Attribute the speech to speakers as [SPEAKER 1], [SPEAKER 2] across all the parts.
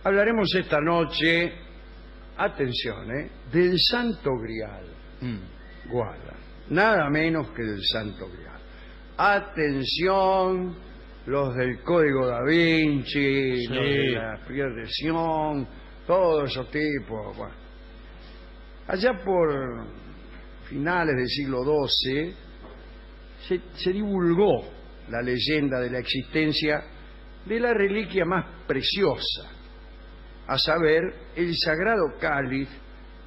[SPEAKER 1] Hablaremos esta noche, atención, del Santo Grial. Guarda, nada menos que del Santo Grial. Atención, los del Código Da Vinci,
[SPEAKER 2] Sí.
[SPEAKER 1] los de la Pierre de Sion, todos esos tipos. Bueno. Allá por finales del siglo XII se divulgó la leyenda de la existencia de la reliquia más preciosa, a saber, el sagrado cáliz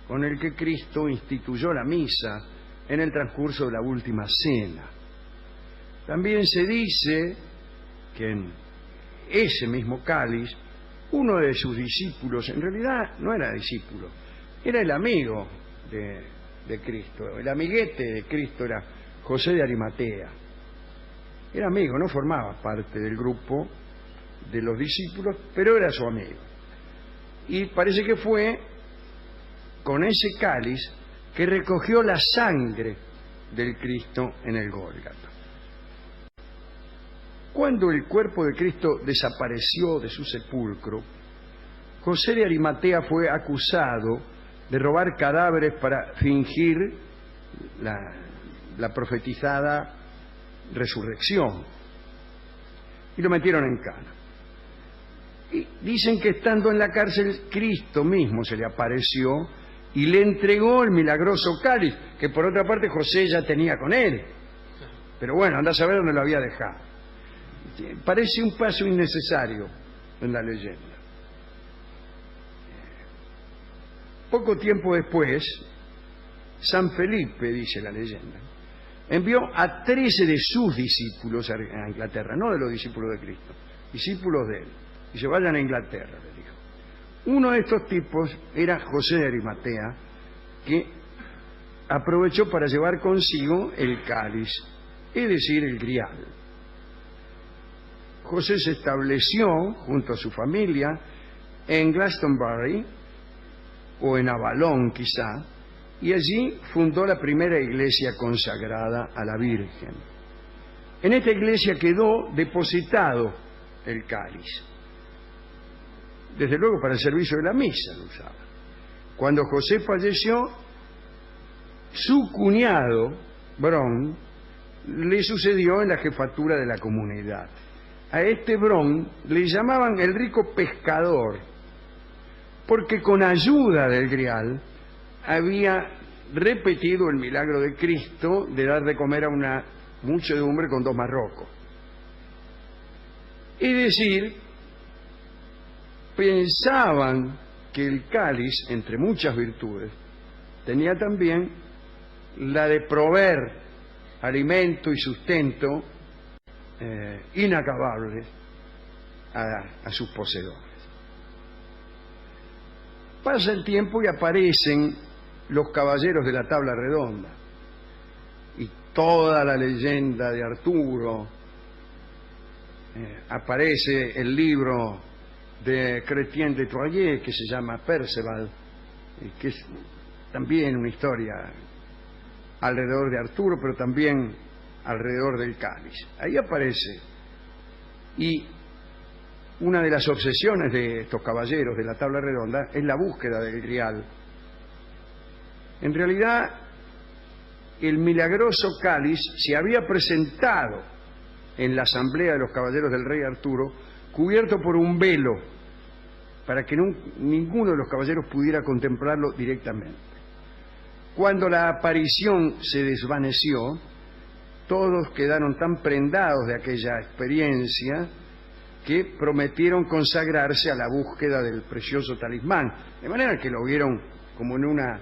[SPEAKER 1] con el que Cristo instituyó la misa en el transcurso de la última cena. También se dice que en ese mismo cáliz, uno de sus discípulos, en realidad no era discípulo, era el amigo de Cristo, el amiguete de Cristo era José de Arimatea. Era amigo, no formaba parte del grupo de los discípulos, pero era su amigo. Y parece que fue con ese cáliz que recogió la sangre del Cristo en el Gólgata. Cuando el cuerpo de Cristo desapareció de su sepulcro, José de Arimatea fue acusado de robar cadáveres para fingir la profetizada resurrección. Y lo metieron en cana. Y dicen que estando en la cárcel, Cristo mismo se le apareció y le entregó el milagroso cáliz, que por otra parte José ya tenía con él. Pero bueno, anda a saber dónde lo había dejado. Parece un paso innecesario en la leyenda. Poco tiempo después, San Felipe, dice la leyenda, envió a 13 de sus discípulos a Inglaterra, no de los discípulos de Cristo, discípulos de él. Y se vayan a Inglaterra, le dijo. Uno de estos tipos era José de Arimatea, que aprovechó para llevar consigo el cáliz, es decir, el grial. José se estableció junto a su familia en Glastonbury, o en Avalon quizá, y allí fundó la primera iglesia consagrada a la Virgen. En esta iglesia quedó depositado el cáliz. Desde luego para el servicio de la misa lo usaba. Cuando José falleció, su cuñado, Bron, le sucedió en la jefatura de la comunidad. A este Bron le llamaban el rico pescador, porque con ayuda del grial había repetido el milagro de Cristo de dar de comer a una muchedumbre con 2 marrocos. Es decir, pensaban que el cáliz, entre muchas virtudes, tenía también la de proveer alimento y sustento inacabables a sus poseedores. Pasa el tiempo y aparecen los caballeros de la tabla redonda y toda la leyenda de Arturo. Aparece el libro de Chrétien de Troyes que se llama Perceval, que es también una historia alrededor de Arturo, pero también alrededor del cáliz. Ahí aparece. Y una de las obsesiones de estos caballeros de la tabla redonda es la búsqueda del grial. En realidad, el milagroso cáliz se había presentado en la asamblea de los caballeros del rey Arturo, cubierto por un velo, para que ninguno de los caballeros pudiera contemplarlo directamente. Cuando la aparición se desvaneció, todos quedaron tan prendados de aquella experiencia que prometieron consagrarse a la búsqueda del precioso talismán, de manera que lo vieron como en una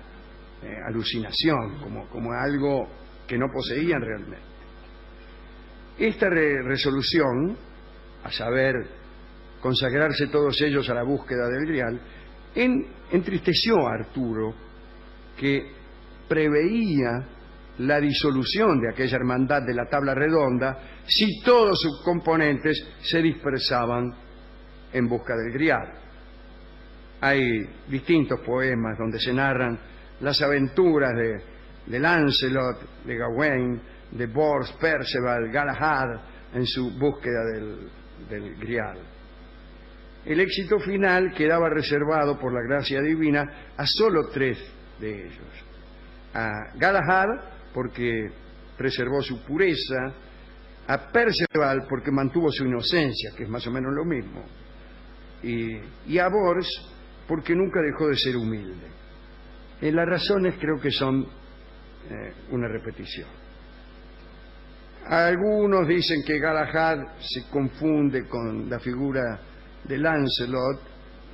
[SPEAKER 1] alucinación, como algo que no poseían realmente. Esta resolución, a saber, consagrarse todos ellos a la búsqueda del grial, entristeció a Arturo, que preveía la disolución de aquella hermandad de la tabla redonda si todos sus componentes se dispersaban en busca del grial. Hay distintos poemas donde se narran las aventuras de Lancelot, de Gawain, de Bors, Perceval, Galahad en su búsqueda del grial. el éxito final quedaba reservado por la gracia divina a solo 3 de ellos. A Galahad, porque preservó su pureza; a Perceval, porque mantuvo su inocencia, que es más o menos lo mismo; y a Bors, porque nunca dejó de ser humilde. Las razones creo que son una repetición. Algunos dicen que Galahad se confunde con la figura de Lancelot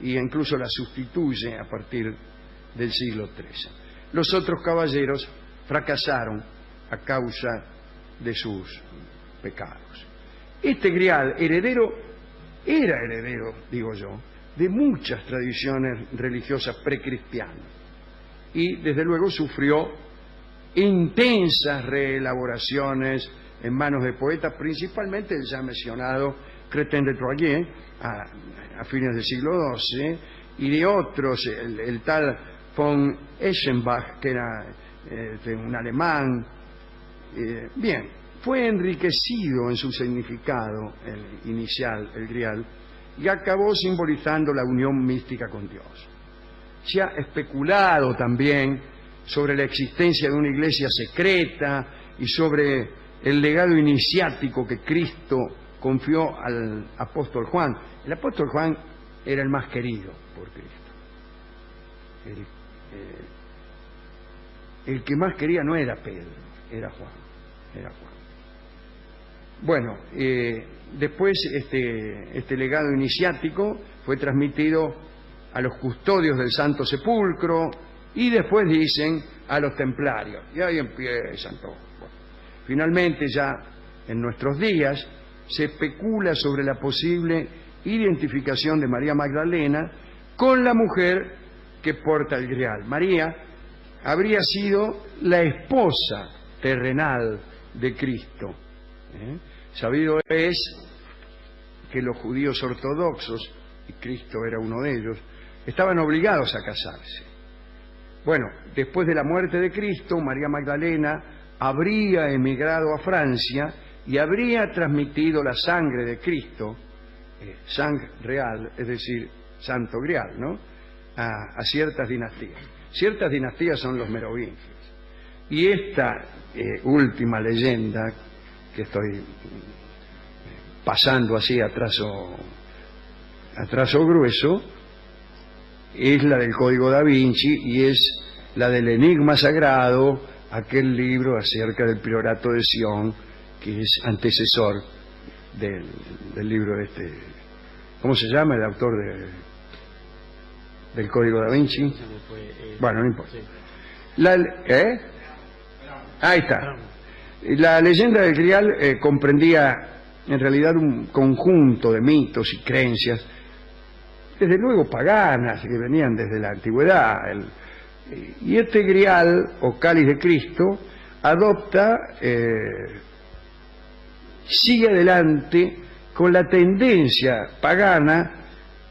[SPEAKER 1] y incluso la sustituye a partir del siglo XIII. Los otros caballeros fracasaron a causa de sus pecados. Este Grial era heredero, digo yo, de muchas tradiciones religiosas precristianas y desde luego sufrió intensas reelaboraciones en manos de poetas, principalmente el ya mencionado Crétin de Troyes a fines del siglo XII, y de otros, el tal von Eschenbach, que era un alemán. Bien, fue enriquecido en su significado inicial, el Grial, y acabó simbolizando la unión mística con Dios. Se ha especulado también sobre la existencia de una iglesia secreta y sobre el legado iniciático que Cristo confió al apóstol Juan. El apóstol Juan era el más querido por Cristo. El que más quería no era Pedro, era Juan. Bueno, después este legado iniciático fue transmitido a los custodios del Santo Sepulcro y después dicen a los templarios, y ahí empiezan todos. Bueno, finalmente ya en nuestros días se especula sobre la posible identificación de María Magdalena con la mujer que porta el Grial. María habría sido la esposa terrenal de Cristo. Sabido es que los judíos ortodoxos, y Cristo era uno de ellos, estaban obligados a casarse. Bueno, después de la muerte de Cristo, María Magdalena habría emigrado a Francia y habría transmitido la sangre de Cristo, sangre real, es decir, Santo Grial, ¿no?, a ciertas dinastías. Ciertas dinastías son los merovingios. Y esta última leyenda que estoy pasando así a trazo grueso es la del Código da Vinci y es la del Enigma Sagrado, aquel libro acerca del priorato de Sion que es antecesor del libro de ¿cómo se llama el autor del Código da Vinci? Bueno, no importa. Ahí está. La leyenda del Grial comprendía en realidad un conjunto de mitos y creencias, desde luego paganas, que venían desde la antigüedad. Y este Grial, o cáliz de Cristo, sigue adelante con la tendencia pagana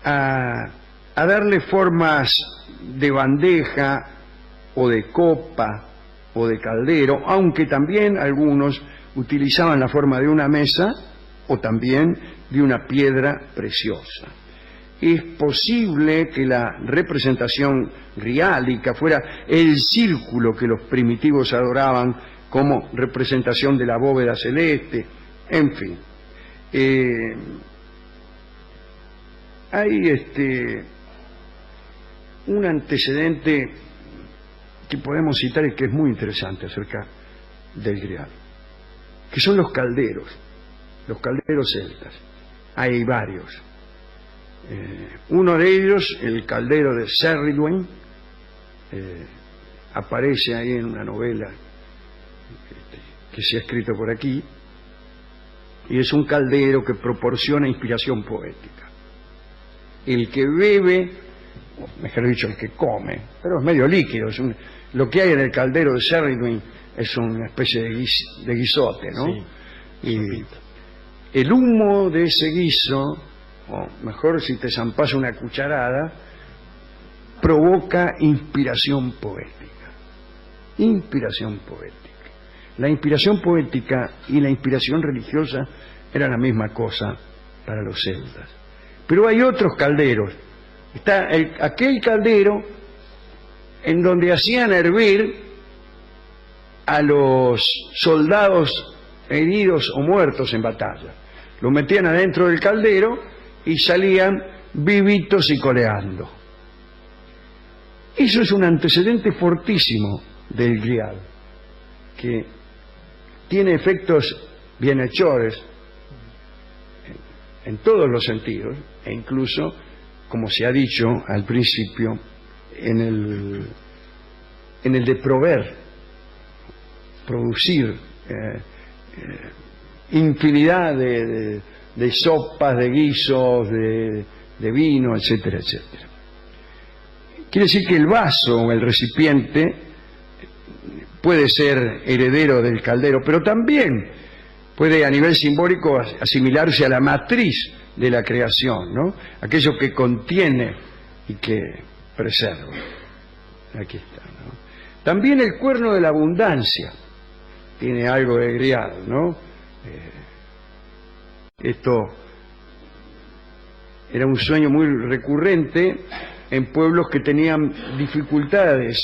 [SPEAKER 1] a darle formas de bandeja o de copa o de caldero, aunque también algunos utilizaban la forma de una mesa o también de una piedra preciosa. Es posible que la representación griálica fuera el círculo que los primitivos adoraban como representación de la bóveda celeste, en fin. Hay un antecedente que podemos citar y que es muy interesante acerca del Grial, que son los calderos celtas. Hay varios. Uno de ellos, el caldero de Cerridwen, aparece ahí en una novela que se ha escrito por aquí, y es un caldero que proporciona inspiración poética. El que bebe, o mejor dicho, el que come, pero es medio líquido, lo que hay en el caldero de Cerridwen es una especie de guisote, ¿no? Sí, y el humo de ese guiso, o mejor si te zampas una cucharada, provoca inspiración poética. Inspiración poética. La inspiración poética y la inspiración religiosa eran la misma cosa para los celtas. Pero hay otros calderos. Está aquel caldero en donde hacían hervir a los soldados heridos o muertos en batalla. Lo metían adentro del caldero y salían vivitos y coleando. Eso es un antecedente fortísimo del grial, que tiene efectos bienhechores en todos los sentidos, e incluso, como se ha dicho al principio, en el de producir infinidad de sopas, de guisos, de vino, etcétera, etcétera. Quiere decir que el vaso o el recipiente puede ser heredero del caldero, pero también puede a nivel simbólico asimilarse a la matriz de la creación, ¿no? Aquello que contiene y que preserva. Aquí está, ¿no? También el cuerno de la abundancia tiene algo de grial, ¿no? Esto era un sueño muy recurrente en pueblos que tenían dificultades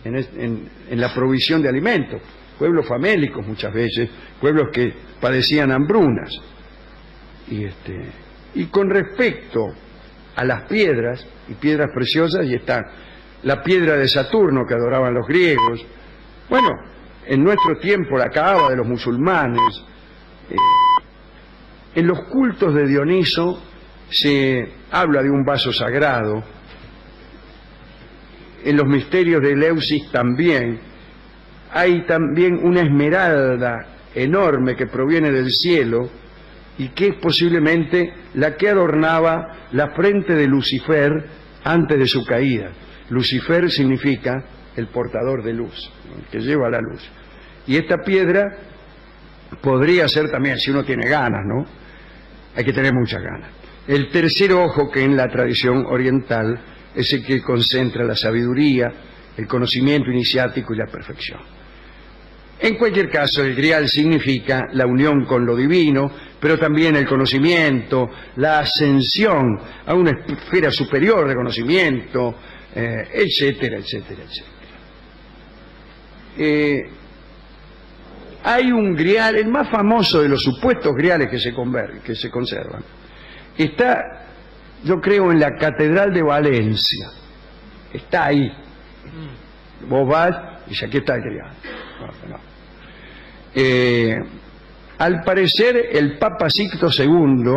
[SPEAKER 1] en la provisión de alimentos, pueblos famélicos muchas veces, pueblos que padecían hambrunas. Y con respecto a las piedras, y piedras preciosas, y está la piedra de Saturno que adoraban los griegos. Bueno, en nuestro tiempo la caaba de los musulmanes. En los cultos de Dioniso se habla de un vaso sagrado. En los misterios de Eleusis también. Hay también una esmeralda enorme que proviene del cielo y que es posiblemente la que adornaba la frente de Lucifer antes de su caída. Lucifer significa el portador de luz, el que lleva la luz. Y esta piedra podría ser también, si uno tiene ganas, ¿no? Hay que tener muchas ganas. El tercer ojo, que en la tradición oriental es el que concentra la sabiduría, el conocimiento iniciático y la perfección. En cualquier caso, el grial significa la unión con lo divino, pero también el conocimiento, la ascensión a una esfera superior de conocimiento, etcétera, etcétera, etcétera. Hay un grial, el más famoso de los supuestos griales que se conservan, está, yo creo, en la Catedral de Valencia. Está ahí. Vos vas y dices, aquí está el grial. Al parecer, el Papa Sixto II,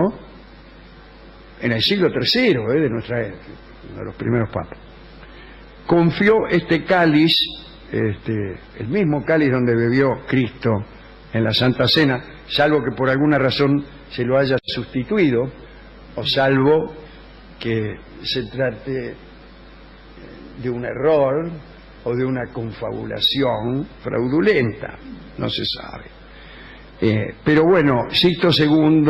[SPEAKER 1] en el siglo III de nuestra época, uno de los primeros papas, confió este cáliz, el mismo cáliz donde bebió Cristo en la Santa Cena, salvo que por alguna razón se lo haya sustituido, o salvo que se trate de un error o de una confabulación fraudulenta, no se sabe. Pero bueno, Sixto II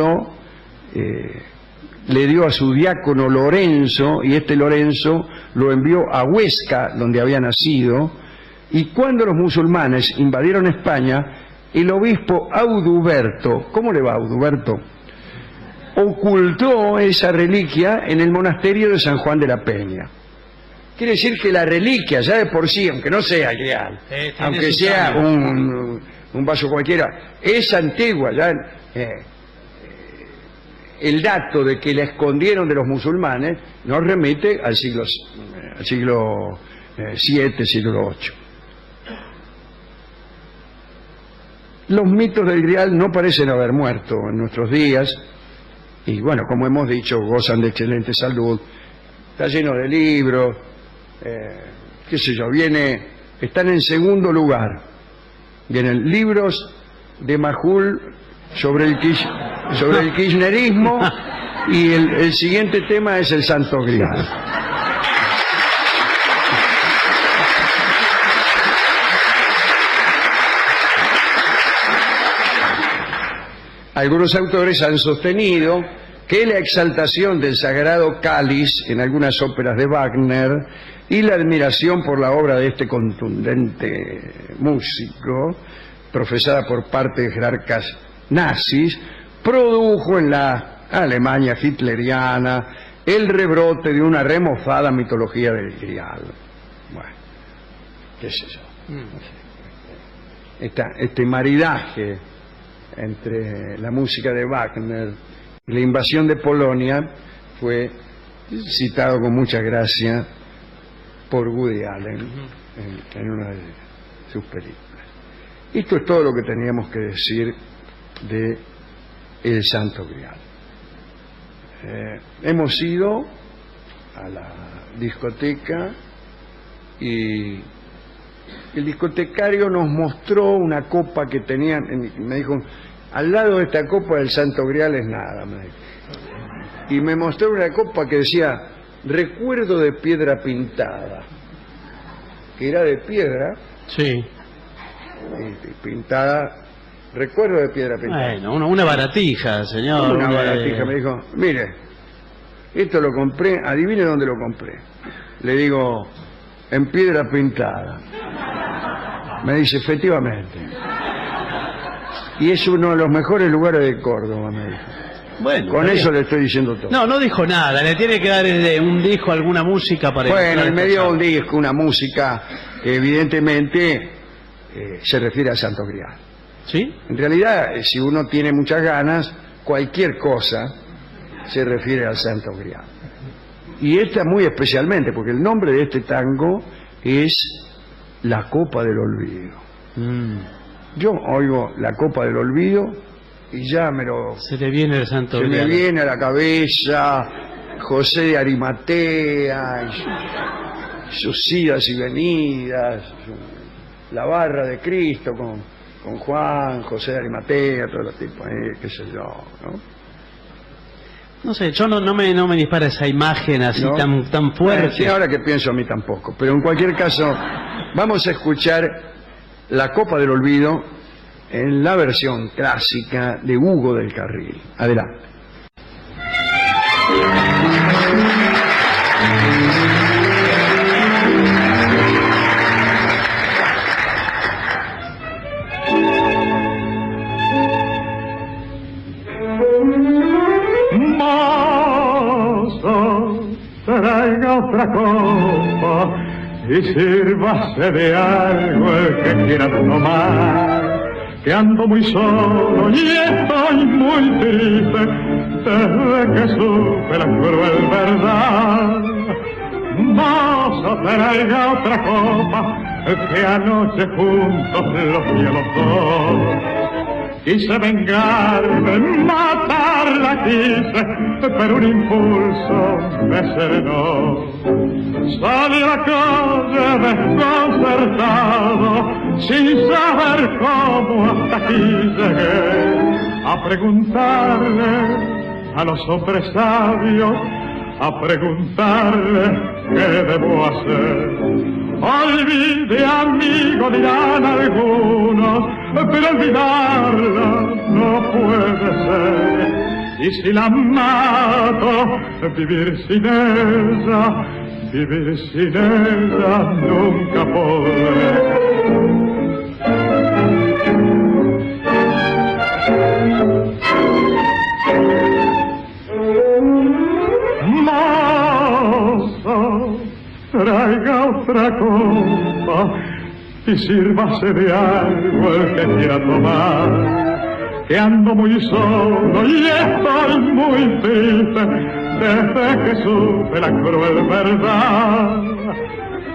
[SPEAKER 1] le dio a su diácono Lorenzo, y este Lorenzo lo envió a Huesca, donde había nacido, y cuando los musulmanes invadieron España, el obispo Auduberto, ¿cómo le va Auduberto?, ocultó esa reliquia en el monasterio de San Juan de la Peña. Quiere decir que la reliquia, ya de por sí, aunque no sea grial, aunque sea un vaso cualquiera, es antigua. Ya el dato de que la escondieron de los musulmanes nos remite al siglo VII, siglo VIII. Los mitos del grial no parecen haber muerto en nuestros días, y bueno, como hemos dicho, gozan de excelente salud, está lleno de libros, qué sé yo, están en segundo lugar. Vienen libros de Majul sobre el kirchnerismo, y el siguiente tema es el Santo Grial. Algunos autores han sostenido que la exaltación del sagrado cáliz en algunas óperas de Wagner y la admiración por la obra de este contundente músico, profesada por parte de jerarcas nazis, produjo en la Alemania hitleriana el rebrote de una remozada mitología del grial. Bueno, qué sé yo. Este maridaje entre la música de Wagner y la invasión de Polonia fue citado con mucha gracia por Woody Allen en una de sus películas. Esto es todo lo que teníamos que decir de El Santo Grial. Hemos ido a la discoteca y el discotecario nos mostró una copa que tenían, me dijo, al lado de esta copa del Santo Grial es nada, me dijo. Y me mostró una copa que decía recuerdo de piedra pintada, que era de piedra,
[SPEAKER 2] sí,
[SPEAKER 1] pintada, recuerdo de piedra pintada.
[SPEAKER 2] Bueno, una baratija, señor.
[SPEAKER 1] Una baratija, me dijo, mire, esto lo compré, adivine dónde lo compré. Le digo, en piedra pintada. Me dice, efectivamente. Y es uno de los mejores lugares de Córdoba, me dijo.
[SPEAKER 2] Bueno,
[SPEAKER 1] con eso le estoy diciendo todo.
[SPEAKER 2] No, no dijo nada, le tiene que dar un disco, alguna música para...
[SPEAKER 1] Bueno, él me dio un disco, una música que evidentemente se refiere al Santo Grial.
[SPEAKER 2] ¿Sí?
[SPEAKER 1] En realidad, si uno tiene muchas ganas, cualquier cosa se refiere al Santo Grial. Y esta muy especialmente, porque el nombre de este tango es La Copa del Olvido. Yo oigo La Copa del Olvido y ya
[SPEAKER 2] se le viene el Santo Grial.
[SPEAKER 1] Se me viene a la cabeza José de Arimatea y sus idas y venidas, la barra de Cristo con Juan, José de Arimatea, todos los tipos, qué sé yo, ¿no?
[SPEAKER 2] No sé, yo no me dispara esa imagen así, ¿no? tan fuerte.
[SPEAKER 1] Sí, ahora que pienso a mí tampoco, pero en cualquier caso vamos a escuchar La Copa del Olvido en la versión clásica de Hugo del Carril. Adelante.
[SPEAKER 3] Traiga otra copa y sírvase de algo el que quiera tomar, que ando muy solo y estoy muy triste desde que supe la cruel verdad. Mozo, traiga otra copa que anoche juntos los vi a los dos. Quise vengarme, matarla quise, pero un impulso me serenó. Salí a la calle desconcertado, sin saber cómo hasta aquí llegué, a preguntarle a los hombres sabios, a preguntarle qué debo hacer. Olvide, amigo, dirán algunos, pero olvidarla no puede ser. Y si la mato, vivir sin ella nunca podré. Mozo, traiga otra copa y sírvase de algo el que quiera tomar, que ando muy solo y estoy muy triste desde que supe la cruel verdad.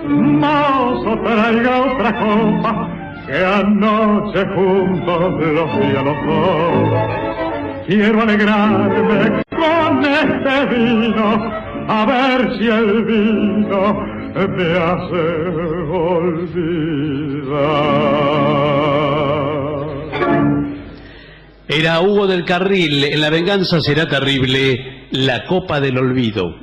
[SPEAKER 3] Mozo, traiga otra copa que anoche juntos los vi a los dos. Quiero alegrarme con este vino, a ver si el vino me hace olvidar.
[SPEAKER 2] Era Hugo del Carril, en La venganza será terrible, La Copa del Olvido.